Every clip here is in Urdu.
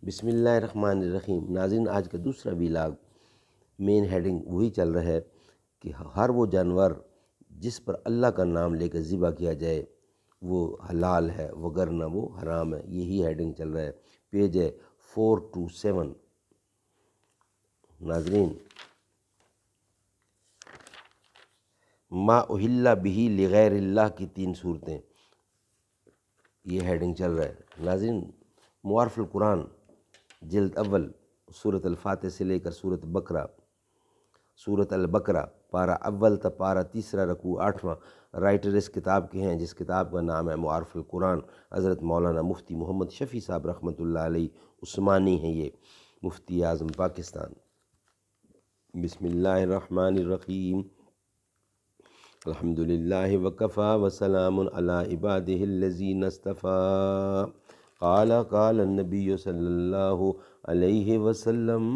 بسم اللہ الرحمن الرحیم۔ ناظرین، آج کا دوسرا ویلاگ مین ہیڈنگ وہی چل رہا ہے کہ ہر وہ جانور جس پر اللہ کا نام لے کر ذبح کیا جائے وہ حلال ہے، وگرنہ وہ حرام ہے۔ یہی ہیڈنگ چل رہا ہے، پیج ہے 427۔ ناظرین، ما اہل بہ لغیر اللہ کی 3 صورتیں، یہ ہیڈنگ چل رہا ہے۔ ناظرین، معارف القرآن جلد اول سورۃ الفاتح سے لے کر سورۃ البقرہ پارہ اول تا پارہ تیسرا رکوع 8واں، رائٹر اس کتاب کے ہیں جس کتاب کا نام ہے معارف القرآن، حضرت مولانا مفتی محمد شفیع صاحب رحمۃ اللہ علیہ عثمانی ہیں، یہ مفتی اعظم پاکستان۔ بسم اللہ الرحمن الرحیم۔ الحمد للہ وکفیٰ وسلام علی عبادہ الذین اصطفیٰ۔ قال النبی صلی اللہ علیہ وسلم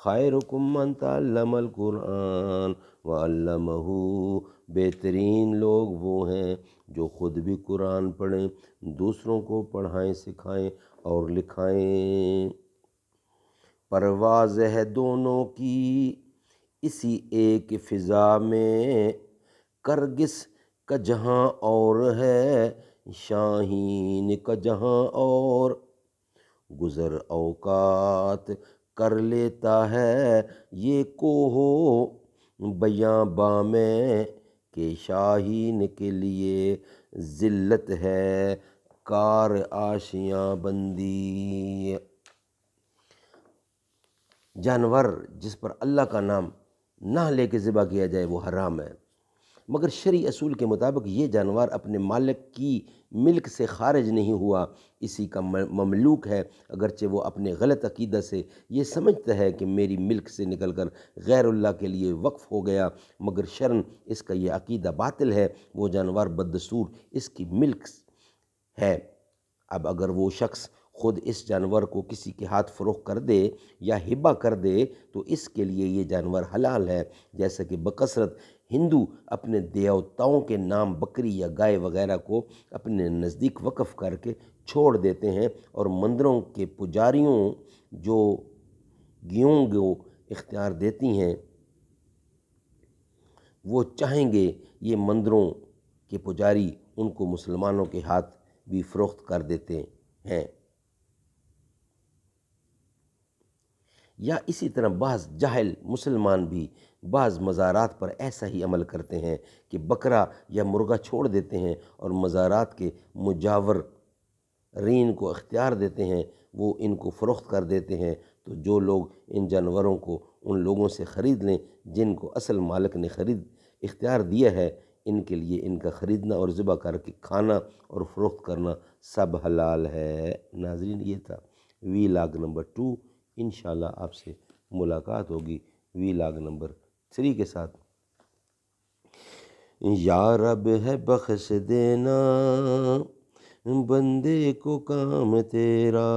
خیرکم من تعلم القرآن وعلمہ۔ بہترین لوگ وہ ہیں جو خود بھی قرآن پڑھیں، دوسروں کو پڑھائیں، سکھائیں اور لکھائیں۔ پرواز ہے دونوں کی اسی ایک فضا میں، کرگس کا جہاں اور ہے شاہین کا جہاں اور۔ گزر اوقات کر لیتا ہے یہ کوہ بیاباں میں، کہ شاہین کے لیے ذلت ہے کار آشیاں بندی۔ جانور جس پر اللہ کا نام نہ لے کے ذبح کیا جائے وہ حرام ہے، مگر شرعی اصول کے مطابق یہ جانور اپنے مالک کی ملک سے خارج نہیں ہوا، اسی کا مملوک ہے، اگرچہ وہ اپنے غلط عقیدہ سے یہ سمجھتا ہے کہ میری ملک سے نکل کر غیر اللہ کے لیے وقف ہو گیا، مگر شرعاً اس کا یہ عقیدہ باطل ہے، وہ جانور بدستور اس کی ملک ہے۔ اب اگر وہ شخص خود اس جانور کو کسی کے ہاتھ فروخت کر دے یا ہبہ کر دے تو اس کے لیے یہ جانور حلال ہے، جیسا کہ بکثرت ہندو اپنے دیوتاؤں کے نام بکری یا گائے وغیرہ کو اپنے نزدیک وقف کر کے چھوڑ دیتے ہیں، اور مندروں کے پجاریوں جو گیوں کو اختیار دیتی ہیں وہ چاہیں گے یہ مندروں کے پجاری ان کو مسلمانوں کے ہاتھ بھی فروخت کر دیتے ہیں۔ یا اسی طرح بعض جاہل مسلمان بھی بعض مزارات پر ایسا ہی عمل کرتے ہیں کہ بکرا یا مرغا چھوڑ دیتے ہیں اور مزارات کے مجاورین کو اختیار دیتے ہیں، وہ ان کو فروخت کر دیتے ہیں۔ تو جو لوگ ان جانوروں کو ان لوگوں سے خرید لیں جن کو اصل مالک نے اختیار دیا ہے، ان کے لیے ان کا خریدنا اور ذبح کر کے کھانا اور فروخت کرنا سب حلال ہے۔ ناظرین، یہ تھا ویلاگ نمبر 2۔ انشاءاللہ آپ سے ملاقات ہوگی ویلاگ نمبر 3 کے ساتھ۔ یا رب ہے بخش دینا بندے کو کام تیرا،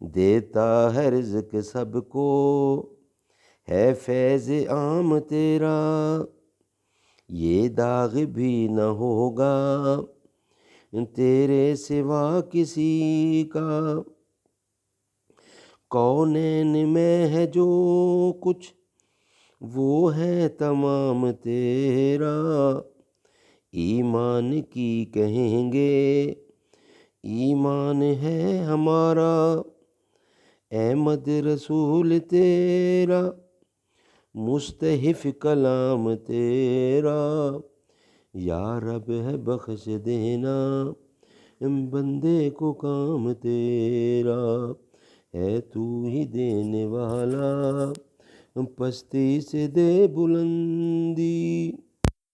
دیتا ہے رزق سب کو ہے فیض عام تیرا، یہ داغ بھی نہ ہوگا تیرے سوا کسی کا، کونین میں ہے جو کچھ وہ ہے تمام تیرا، ایمان کی کہیں گے ایمان ہے ہمارا، احمد رسول تیرا مستحف کلام تیرا، یا رب ہے بخش دینا بندے کو کام تیرا، ہے تو ہی دینے والا پستی سے دے بلندی۔